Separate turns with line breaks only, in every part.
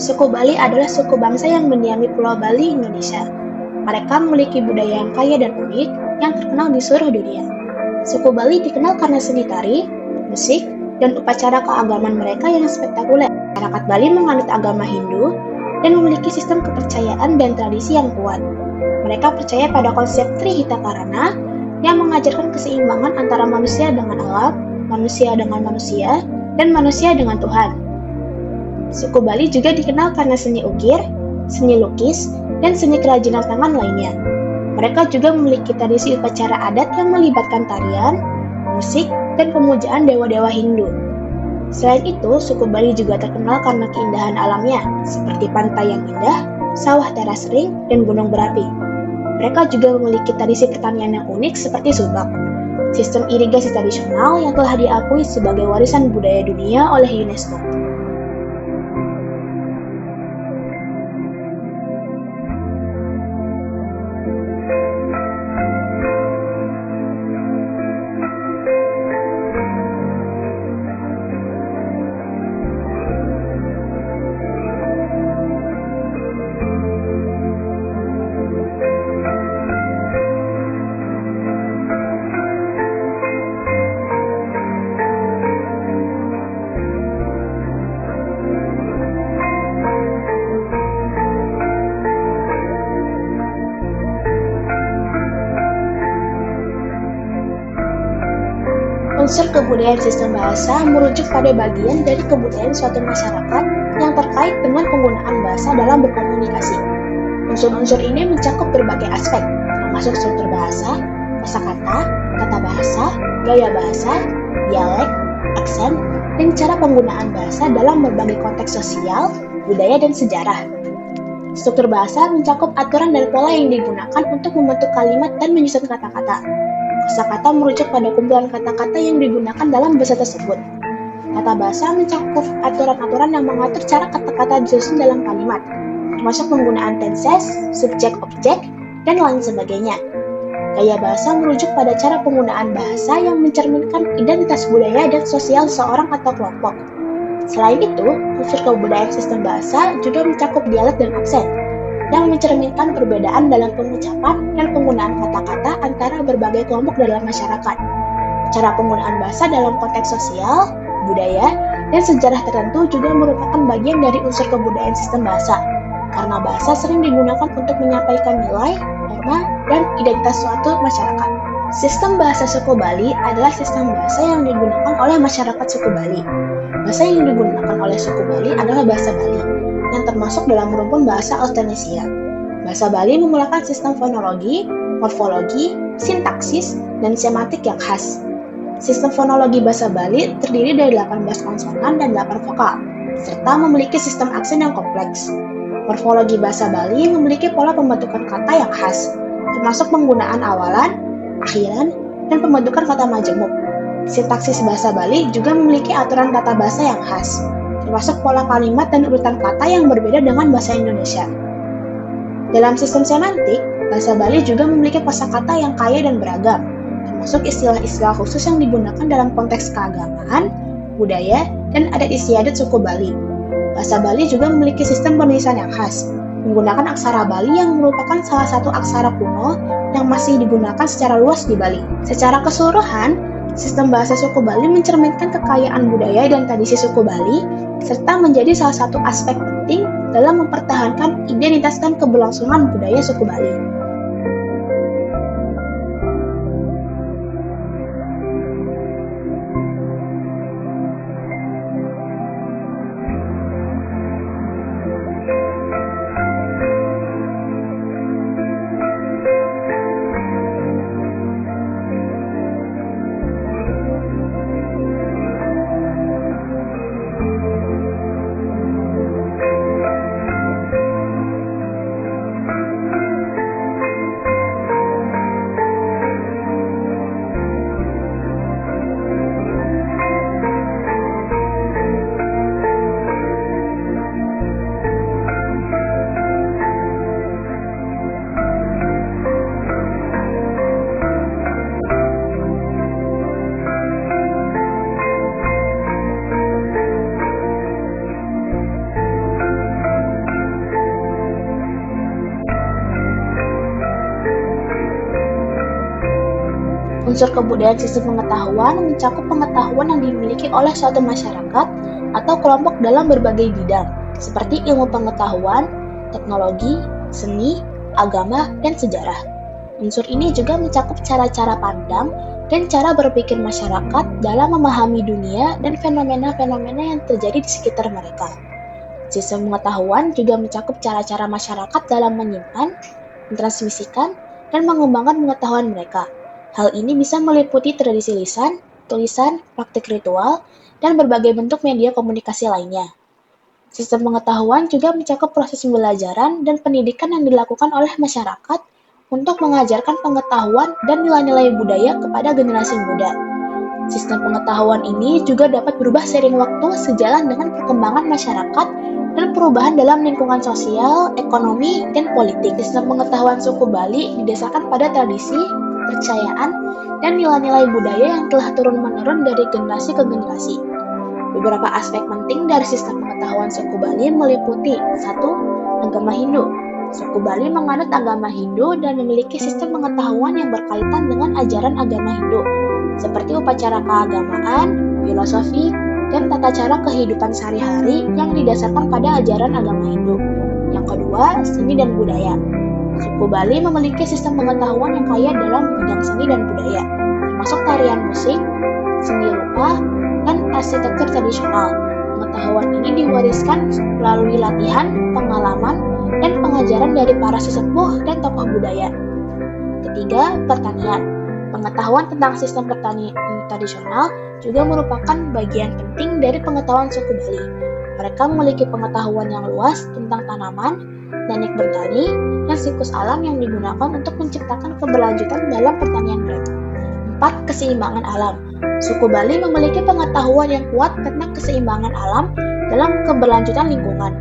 Suku Bali adalah suku bangsa yang mendiami Pulau Bali, Indonesia. Mereka memiliki budaya yang kaya dan unik yang terkenal di seluruh dunia. Suku Bali dikenal karena seni tari, musik, dan upacara keagamaan mereka yang spektakuler. Masyarakat Bali menganut agama Hindu dan memiliki sistem kepercayaan dan tradisi yang kuat. Mereka percaya pada konsep Trihita Karana yang mengajarkan keseimbangan antara manusia dengan alam, manusia dengan manusia, dan manusia dengan Tuhan. Suku Bali juga dikenal karena seni ukir, seni lukis, dan seni kerajinan tangan lainnya. Mereka juga memiliki tradisi upacara adat yang melibatkan tarian, musik, dan pemujaan dewa-dewa Hindu. Selain itu, suku Bali juga terkenal karena keindahan alamnya, seperti pantai yang indah, sawah teras kering, dan gunung berapi. Mereka juga memiliki tradisi pertanian yang unik seperti subak, sistem irigasi tradisional yang telah diakui sebagai warisan budaya dunia oleh UNESCO. Unsur kebudayaan sistem bahasa merujuk pada bagian dari kebudayaan suatu masyarakat yang terkait dengan penggunaan bahasa dalam berkomunikasi. Unsur-unsur ini mencakup berbagai aspek, termasuk struktur bahasa, kosakata, tata bahasa, gaya bahasa, dialek, aksen, dan cara penggunaan bahasa dalam berbagai konteks sosial, budaya, dan sejarah. Struktur bahasa mencakup aturan dan pola yang digunakan untuk membentuk kalimat dan menyusun kata-kata. Kosakata merujuk pada kumpulan kata-kata yang digunakan dalam bahasa tersebut. Tata bahasa mencakup aturan-aturan yang mengatur cara kata-kata disusun dalam kalimat, termasuk penggunaan tenses, subjek-objek, dan lain sebagainya. Gaya bahasa merujuk pada cara penggunaan bahasa yang mencerminkan identitas budaya dan sosial seorang atau kelompok. Selain itu, unsur kebudayaan sistem bahasa juga mencakup dialek dan aksen, yang mencerminkan perbedaan dalam pengucapan dan penggunaan kata-kata antara berbagai kelompok dalam masyarakat. Cara penggunaan bahasa dalam konteks sosial, budaya, dan sejarah tertentu juga merupakan bagian dari unsur kebudayaan sistem bahasa, karena bahasa sering digunakan untuk menyampaikan nilai, norma, dan identitas suatu masyarakat. Sistem bahasa suku Bali adalah sistem bahasa yang digunakan oleh masyarakat suku Bali. Bahasa yang digunakan oleh suku Bali adalah bahasa Bali, yang termasuk dalam rumpun bahasa Austronesia. Bahasa Bali menggunakan sistem fonologi, morfologi, sintaksis, dan semantik yang khas. Sistem fonologi bahasa Bali terdiri dari 18 konsonan dan 8 vokal, serta memiliki sistem aksen yang kompleks. Morfologi bahasa Bali memiliki pola pembentukan kata yang khas, termasuk penggunaan awalan, akhiran, dan pembentukan kata majemuk. Sintaksis bahasa Bali juga memiliki aturan tata bahasa yang khas, termasuk pola kalimat dan urutan kata yang berbeda dengan bahasa Indonesia. Dalam sistem semantik, bahasa Bali juga memiliki kosakata yang kaya dan beragam, termasuk istilah-istilah khusus yang digunakan dalam konteks keagamaan, budaya, dan adat istiadat suku Bali. Bahasa Bali juga memiliki sistem penulisan yang khas, menggunakan aksara Bali yang merupakan salah satu aksara kuno yang masih digunakan secara luas di Bali. Secara keseluruhan, sistem bahasa suku Bali mencerminkan kekayaan budaya dan tradisi suku Bali, serta menjadi salah satu aspek penting dalam mempertahankan identitas dan keberlangsungan budaya suku Bali. Unsur kebudayaan sistem pengetahuan mencakup pengetahuan yang dimiliki oleh suatu masyarakat atau kelompok dalam berbagai bidang, seperti ilmu pengetahuan, teknologi, seni, agama, dan sejarah. Unsur ini juga mencakup cara-cara pandang dan cara berpikir masyarakat dalam memahami dunia dan fenomena-fenomena yang terjadi di sekitar mereka. Sistem pengetahuan juga mencakup cara-cara masyarakat dalam menyimpan, mentransmisikan, dan mengembangkan pengetahuan mereka. Hal ini bisa meliputi tradisi lisan, tulisan, praktik ritual, dan berbagai bentuk media komunikasi lainnya. Sistem pengetahuan juga mencakup proses pembelajaran dan pendidikan yang dilakukan oleh masyarakat untuk mengajarkan pengetahuan dan nilai-nilai budaya kepada generasi muda. Sistem pengetahuan ini juga dapat berubah seiring waktu sejalan dengan perkembangan masyarakat dan perubahan dalam lingkungan sosial, ekonomi, dan politik. Sistem pengetahuan suku Bali didasarkan pada tradisi, kepercayaan, dan nilai-nilai budaya yang telah turun-menurun dari generasi ke generasi. Beberapa aspek penting dari sistem pengetahuan suku Bali meliputi 1. Agama Hindu. Suku Bali menganut agama Hindu dan memiliki sistem pengetahuan yang berkaitan dengan ajaran agama Hindu, seperti upacara keagamaan, filosofi, dan tata cara kehidupan sehari-hari yang didasarkan pada ajaran agama Hindu. Yang kedua, seni dan budaya. Suku Bali memiliki sistem pengetahuan yang kaya dalam bidang seni dan budaya, termasuk tarian musik, seni rupa, dan arsitektur tradisional. Pengetahuan ini diwariskan melalui latihan, pengalaman, dan pengajaran dari para sesepuh dan tokoh budaya. Ketiga, pertanian. Pengetahuan tentang sistem pertanian tradisional juga merupakan bagian penting dari pengetahuan suku Bali. Mereka memiliki pengetahuan yang luas tentang tanaman, teknik bertani, dan siklus alam yang digunakan untuk menciptakan keberlanjutan dalam pertanian mereka. 4. Keseimbangan alam. Suku Bali memiliki pengetahuan yang kuat tentang keseimbangan alam dalam keberlanjutan lingkungan.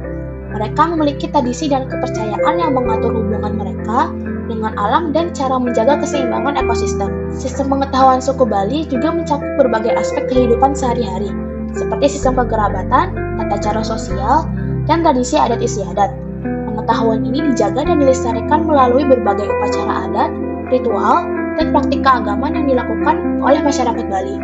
Mereka memiliki tradisi dan kepercayaan yang mengatur hubungan mereka dengan alam dan cara menjaga keseimbangan ekosistem. Sistem pengetahuan suku Bali juga mencakup berbagai aspek kehidupan sehari-hari, seperti sistem kekerabatan, tata cara sosial, dan tradisi adat istiadat. Pengetahuan ini dijaga dan dilestarikan melalui berbagai upacara adat, ritual, dan praktik keagamaan yang dilakukan oleh masyarakat Bali.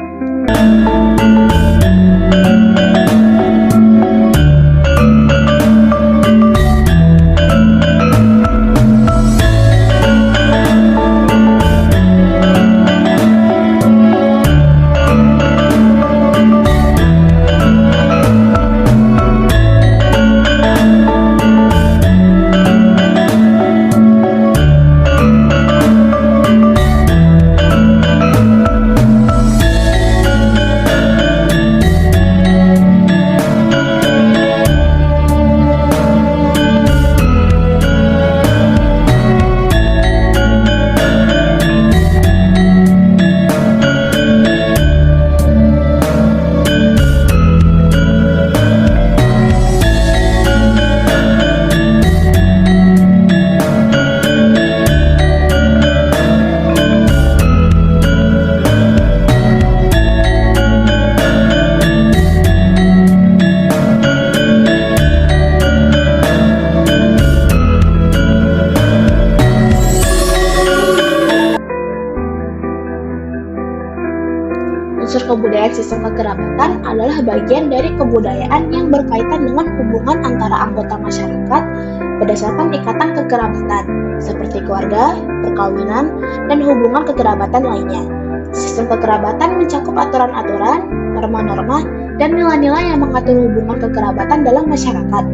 Unsur kebudayaan sistem kekerabatan adalah bagian dari kebudayaan yang berkaitan dengan hubungan antara anggota masyarakat berdasarkan ikatan kekerabatan, seperti keluarga, perkawinan, dan hubungan kekerabatan lainnya. Sistem kekerabatan mencakup aturan-aturan, norma-norma, dan nilai-nilai yang mengatur hubungan kekerabatan dalam masyarakat.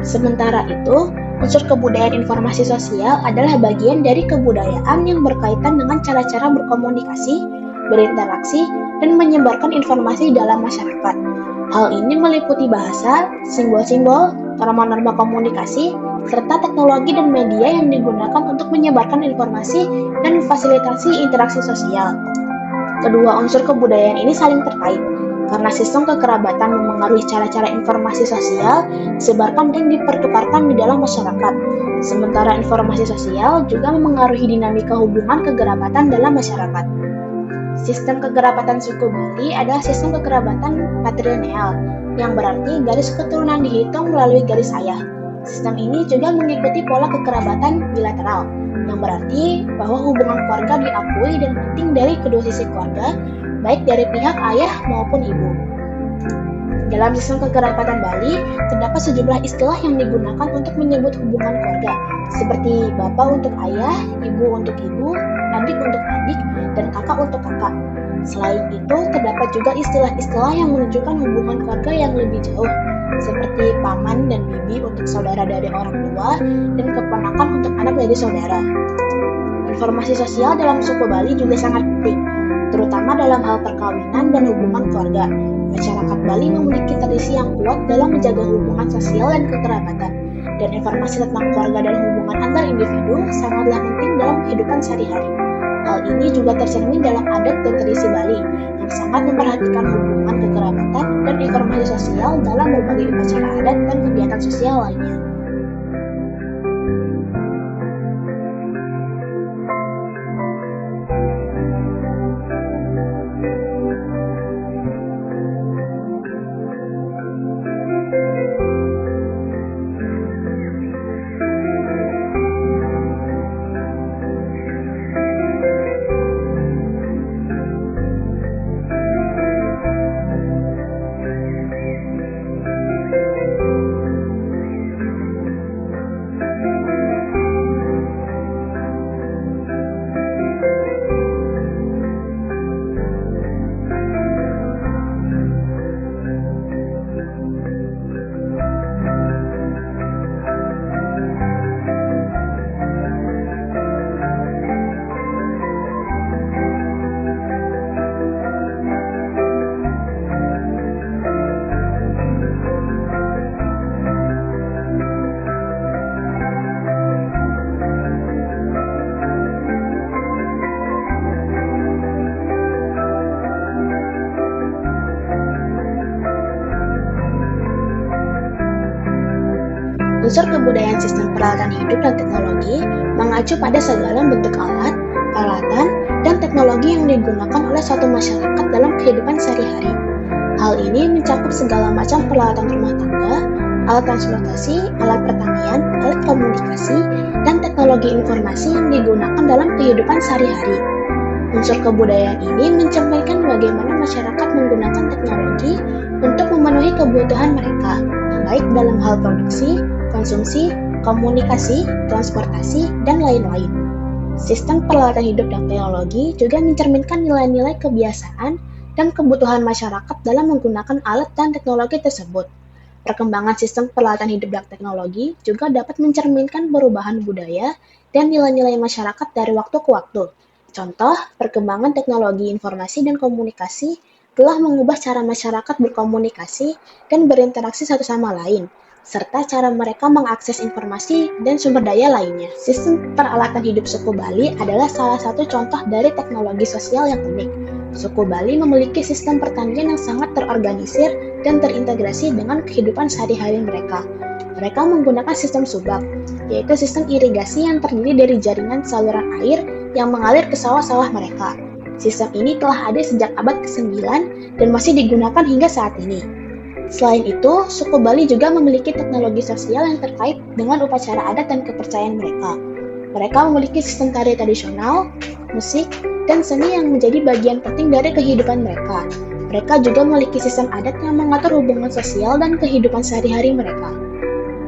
Sementara itu, unsur kebudayaan informasi sosial adalah bagian dari kebudayaan yang berkaitan dengan cara-cara berkomunikasi, berinteraksi, dan menyebarkan informasi dalam masyarakat. Hal ini meliputi bahasa, simbol-simbol, norma-norma komunikasi, serta teknologi dan media yang digunakan untuk menyebarkan informasi dan memfasilitasi interaksi sosial. Kedua unsur kebudayaan ini saling terkait, karena sistem kekerabatan memengaruhi cara-cara informasi sosial disebarkan dan dipertukarkan di dalam masyarakat. Sementara informasi sosial juga memengaruhi dinamika hubungan kekerabatan dalam masyarakat. Sistem kekerabatan suku Bali adalah sistem kekerabatan patrilineal, yang berarti garis keturunan dihitung melalui garis ayah. Sistem ini juga mengikuti pola kekerabatan bilateral, yang berarti bahwa hubungan keluarga diakui dan penting dari kedua sisi keluarga, baik dari pihak ayah maupun ibu. Dalam sistem kekerabatan Bali, terdapat sejumlah istilah yang digunakan untuk menyebut hubungan keluarga, seperti bapak untuk ayah, ibu untuk ibu, adik untuk adik, dan kakak untuk kakak. Selain itu, terdapat juga istilah-istilah yang menunjukkan hubungan keluarga yang lebih jauh, seperti paman dan bibi untuk saudara dari orang tua, dan keponakan untuk anak dari saudara. Informasi sosial dalam suku Bali juga sangat penting, terutama dalam hal perkawinan dan hubungan keluarga. Masyarakat Bali memiliki tradisi yang kuat dalam menjaga hubungan sosial dan kekerabatan, dan informasi tentang keluarga dan hubungan antar individu sangatlah penting dalam kehidupan sehari-hari. Hal ini juga tercermin dalam adat dan tradisi Bali, yang sangat memperhatikan hubungan kekerabatan dan informasi sosial dalam berbagai upacara adat dan kegiatan sosial lainnya. Unsur kebudayaan sistem peralatan hidup dan teknologi mengacu pada segala bentuk alat, peralatan, dan teknologi yang digunakan oleh suatu masyarakat dalam kehidupan sehari-hari. Hal ini mencakup segala macam peralatan rumah tangga, alat transportasi, alat pertanian, alat komunikasi, dan teknologi informasi yang digunakan dalam kehidupan sehari-hari. Unsur kebudayaan ini mencerminkan bagaimana masyarakat menggunakan teknologi untuk memenuhi kebutuhan mereka, baik dalam hal produksi, konsumsi, komunikasi, transportasi, dan lain-lain. Sistem peralatan hidup dan teknologi juga mencerminkan nilai-nilai kebiasaan dan kebutuhan masyarakat dalam menggunakan alat dan teknologi tersebut. Perkembangan sistem peralatan hidup dan teknologi juga dapat mencerminkan perubahan budaya dan nilai-nilai masyarakat dari waktu ke waktu. Contoh, perkembangan teknologi informasi dan komunikasi telah mengubah cara masyarakat berkomunikasi dan berinteraksi satu sama lain, serta cara mereka mengakses informasi dan sumber daya lainnya. Sistem peralatan hidup suku Bali adalah salah satu contoh dari teknologi sosial yang unik. Suku Bali memiliki sistem pertanian yang sangat terorganisir dan terintegrasi dengan kehidupan sehari-hari mereka. Mereka menggunakan sistem subak, yaitu sistem irigasi yang terdiri dari jaringan saluran air yang mengalir ke sawah-sawah mereka. Sistem ini telah ada sejak abad ke-9 dan masih digunakan hingga saat ini. Selain itu, suku Bali juga memiliki teknologi sosial yang terkait dengan upacara adat dan kepercayaan mereka. Mereka memiliki sistem tari tradisional, musik, dan seni yang menjadi bagian penting dari kehidupan mereka. Mereka juga memiliki sistem adat yang mengatur hubungan sosial dan kehidupan sehari-hari mereka.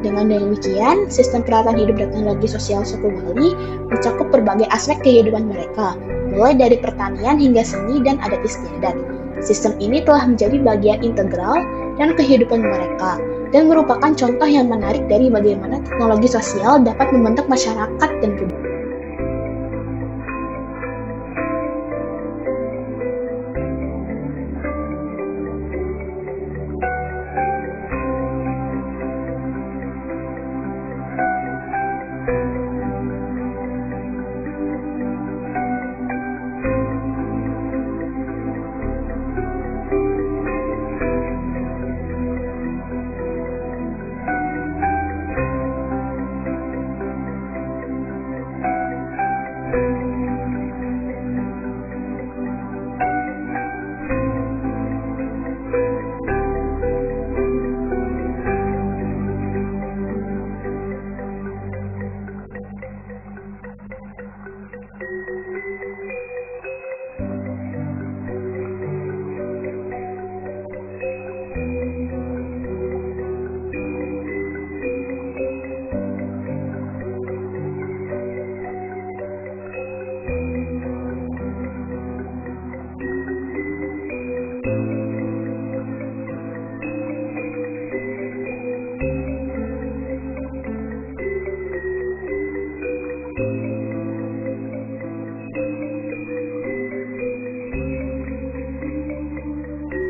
Dengan demikian, sistem peralatan hidup dan teknologi sosial suku Bali mencakup berbagai aspek kehidupan mereka, mulai dari pertanian hingga seni dan adat istiadat. Sistem ini telah menjadi bagian integral dan kehidupan mereka, dan merupakan contoh yang menarik dari bagaimana teknologi sosial dapat membentuk masyarakat dan budaya.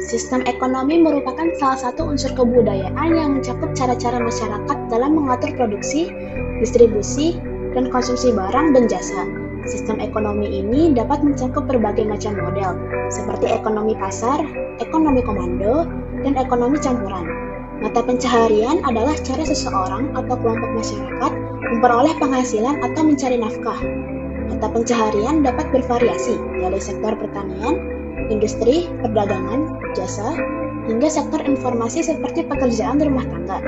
Sistem ekonomi merupakan salah satu unsur kebudayaan yang mencakup cara-cara masyarakat dalam mengatur produksi, distribusi, dan konsumsi barang dan jasa. Sistem ekonomi ini dapat mencakup berbagai macam model, seperti ekonomi pasar, ekonomi komando, dan ekonomi campuran. Mata pencaharian adalah cara seseorang atau kelompok masyarakat memperoleh penghasilan atau mencari nafkah. Mata pencaharian dapat bervariasi dari sektor pertanian, industri, perdagangan, jasa, hingga sektor informasi seperti pekerjaan rumah tangga.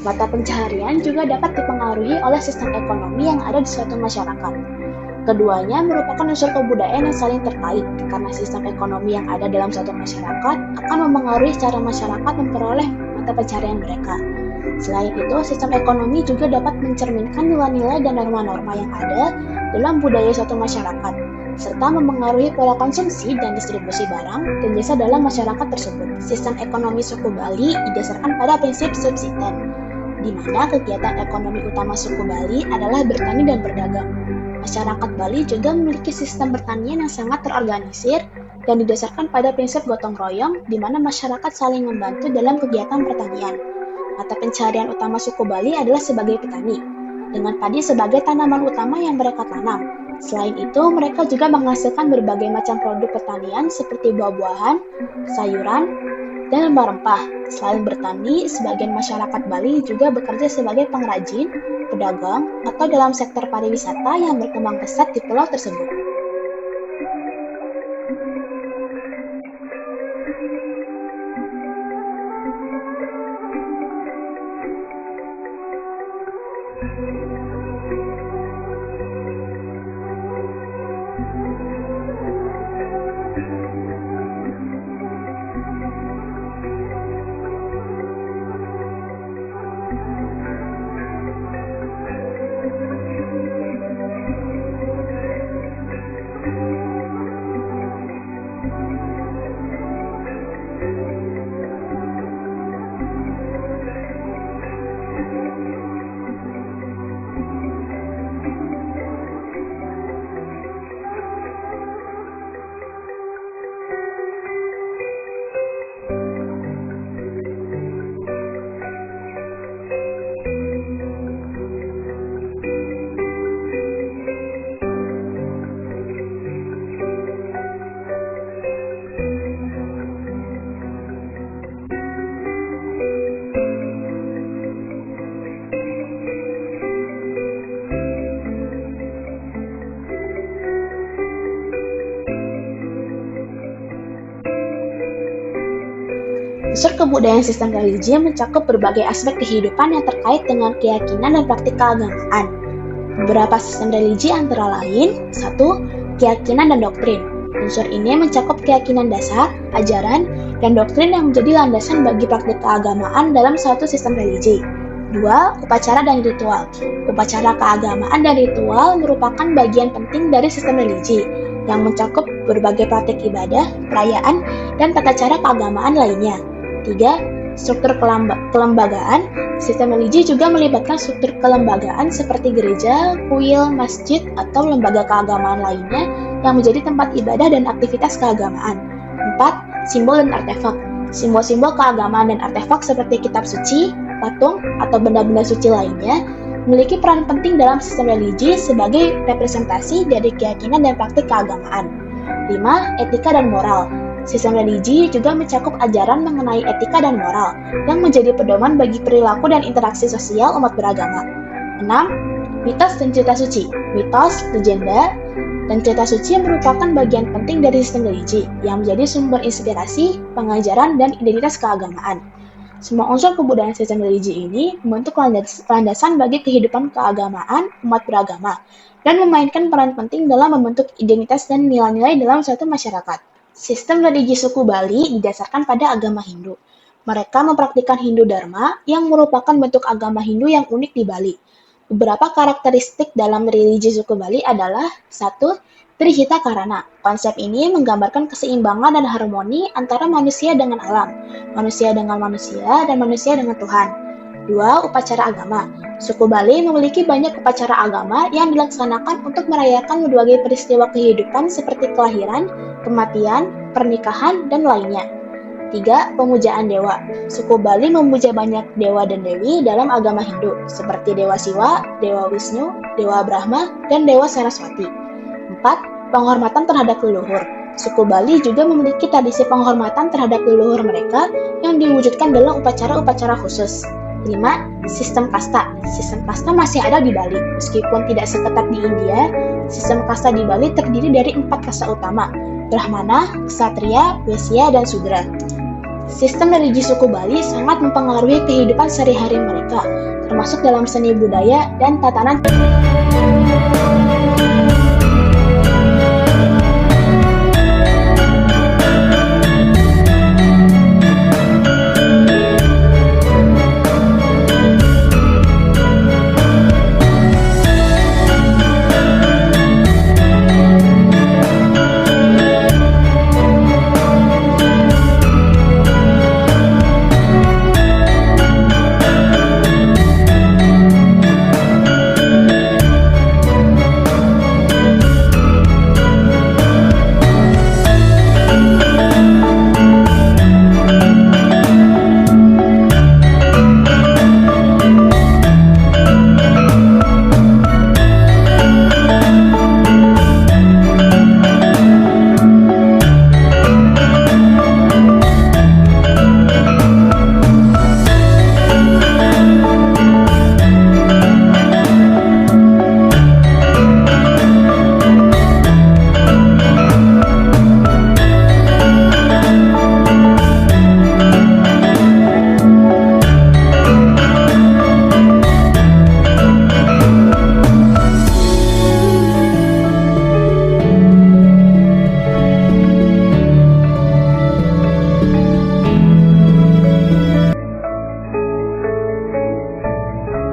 Mata pencaharian juga dapat dipengaruhi oleh sistem ekonomi yang ada di suatu masyarakat. Keduanya merupakan unsur kebudayaan yang saling terkait, karena sistem ekonomi yang ada dalam suatu masyarakat akan memengaruhi cara masyarakat memperoleh mata pencaharian mereka. Selain itu, sistem ekonomi juga dapat mencerminkan nilai-nilai dan norma-norma yang ada dalam budaya suatu masyarakat, serta memengaruhi pola konsumsi dan distribusi barang dan jasa dalam masyarakat tersebut. Sistem ekonomi suku Bali didasarkan pada prinsip subsisten, di mana kegiatan ekonomi utama suku Bali adalah bertani dan berdagang. Masyarakat Bali juga memiliki sistem pertanian yang sangat terorganisir dan didasarkan pada prinsip gotong royong, di mana masyarakat saling membantu dalam kegiatan pertanian. Mata pencaharian utama suku Bali adalah sebagai petani, dengan padi sebagai tanaman utama yang mereka tanam. Selain itu, mereka juga menghasilkan berbagai macam produk pertanian seperti buah-buahan, sayuran, dan rempah-rempah. Selain bertani, sebagian masyarakat Bali juga bekerja sebagai pengrajin, pedagang, atau dalam sektor pariwisata yang berkembang pesat di pulau tersebut. Unsur kebudayaan sistem religi mencakup berbagai aspek kehidupan yang terkait dengan keyakinan dan praktik keagamaan. Beberapa sistem religi antara lain: 1. Keyakinan dan doktrin. Unsur ini mencakup keyakinan dasar, ajaran, dan doktrin yang menjadi landasan bagi praktik keagamaan dalam suatu sistem religi. 2. Upacara dan ritual. Upacara keagamaan dan ritual merupakan bagian penting dari sistem religi yang mencakup berbagai praktik ibadah, perayaan, dan tata cara keagamaan lainnya. 3. Struktur kelembagaan. Sistem religi juga melibatkan struktur kelembagaan seperti gereja, kuil, masjid, atau lembaga keagamaan lainnya yang menjadi tempat ibadah dan aktivitas keagamaan. 4. Simbol dan artefak. Simbol-simbol keagamaan dan artefak seperti kitab suci, patung, atau benda-benda suci lainnya memiliki peran penting dalam sistem religi sebagai representasi dari keyakinan dan praktik keagamaan. 5. Etika dan moral. Sistem religi juga mencakup ajaran mengenai etika dan moral yang menjadi pedoman bagi perilaku dan interaksi sosial umat beragama. 6. Mitos dan cerita suci. Mitos, legenda, dan cerita suci merupakan bagian penting dari sistem religi yang menjadi sumber inspirasi, pengajaran, dan identitas keagamaan. Semua unsur kebudayaan sistem religi ini membentuk landasan bagi kehidupan keagamaan umat beragama dan memainkan peran penting dalam membentuk identitas dan nilai-nilai dalam suatu masyarakat. Sistem religi suku Bali didasarkan pada agama Hindu. Mereka mempraktikkan Hindu Dharma yang merupakan bentuk agama Hindu yang unik di Bali. Beberapa karakteristik dalam religi suku Bali adalah: 1. Trihita Karana. Konsep ini menggambarkan keseimbangan dan harmoni antara manusia dengan alam, manusia dengan manusia, dan manusia dengan Tuhan. 2. Upacara agama. Suku Bali memiliki banyak upacara agama yang dilaksanakan untuk merayakan berbagai peristiwa kehidupan seperti kelahiran, kematian, pernikahan, dan lainnya. 3. Pemujaan dewa. Suku Bali memuja banyak dewa dan dewi dalam agama Hindu, seperti Dewa Siwa, Dewa Wisnu, Dewa Brahma, dan Dewa Saraswati. 4. Penghormatan terhadap leluhur. Suku Bali juga memiliki tradisi penghormatan terhadap leluhur mereka yang diwujudkan dalam upacara-upacara khusus. 5. Sistem kasta. Sistem kasta masih ada di Bali. Meskipun tidak seketat di India, sistem kasta di Bali terdiri dari 4 kasta utama: Brahmana, Ksatria, Waisya, dan Sudra. Sistem religi suku Bali sangat mempengaruhi kehidupan sehari-hari mereka, termasuk dalam seni budaya dan tatanan.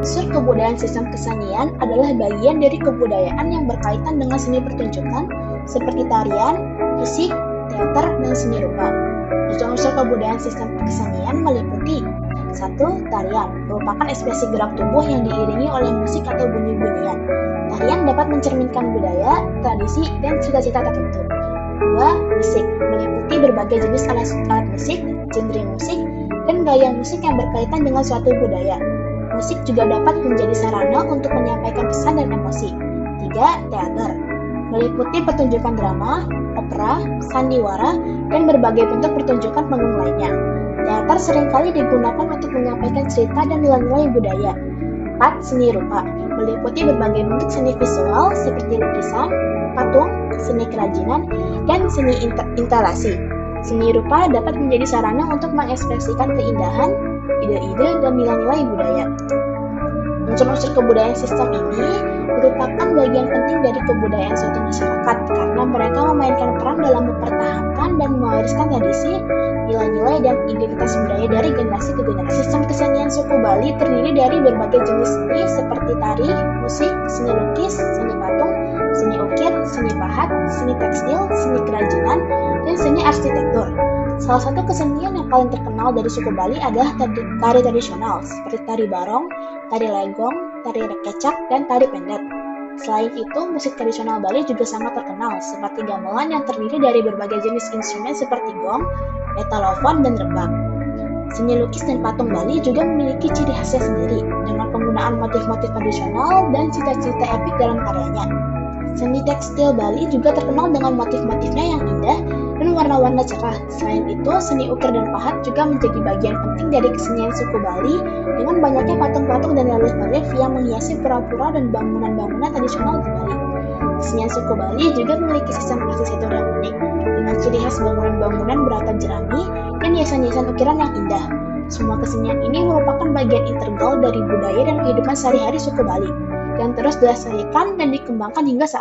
Unsur kebudayaan sistem kesenian adalah bagian dari kebudayaan yang berkaitan dengan seni pertunjukan seperti tarian, musik, teater, dan seni rupa. Unsur kebudayaan sistem kesenian meliputi 1. Tarian, merupakan ekspresi gerak tubuh yang diiringi oleh musik atau bunyi-bunyian. Tarian dapat mencerminkan budaya, tradisi, dan cita-cita tertentu. 2. Musik, meliputi berbagai jenis alat musik, genre musik, dan gaya musik yang berkaitan dengan suatu budaya. Musik juga dapat menjadi sarana untuk menyampaikan pesan dan emosi. 3. Teater, meliputi pertunjukan drama, opera, sandiwara, dan berbagai bentuk pertunjukan panggung lainnya. Teater seringkali digunakan untuk menyampaikan cerita dan nilai-nilai budaya. 4. Seni rupa, meliputi berbagai bentuk seni visual seperti lukisan, patung, seni kerajinan, dan seni instalasi. Seni rupa dapat menjadi sarana untuk mengekspresikan keindahan, ide-ide, dan nilai-nilai budaya. Unsur-unsur kebudayaan sistem ini merupakan bagian penting dari kebudayaan suatu masyarakat karena mereka memainkan peran dalam mempertahankan dan mewariskan tradisi, nilai-nilai, dan identitas budaya dari generasi ke generasi. Sistem kesenian suku Bali terdiri dari berbagai jenis seni seperti tari, musik, seni lukis, seni patung, seni ukir, seni pahat, seni tekstil, seni kerajinan, dan seni arsitektur. Salah satu kesenian yang paling terkenal dari suku Bali adalah tari tradisional seperti tari barong, tari legong, tari rekecak, dan tari pendet. Selain itu, musik tradisional Bali juga sangat terkenal seperti gamelan yang terdiri dari berbagai jenis instrumen seperti gong, metalofon, dan rebab. Seni lukis dan patung Bali juga memiliki ciri khasnya sendiri dengan penggunaan motif-motif tradisional dan cita-cita epik dalam karyanya. Seni tekstil Bali juga terkenal dengan motif-motifnya yang indah dan warna-warna cerah. Selain itu, seni ukir dan pahat juga menjadi bagian penting dari kesenian suku Bali dengan banyaknya patung-patung dan relief-relief yang menghiasi pura-pura dan bangunan-bangunan tradisional di Bali. Kesenian suku Bali juga memiliki sistem arsitektur yang unik dengan ciri khas bangunan-bangunan beratap jerami dan hiasan-hiasan ukiran yang indah. Semua kesenian ini merupakan bagian integral dari budaya dan kehidupan sehari-hari suku Bali dan terus dilestarikan dan dikembangkan hingga saat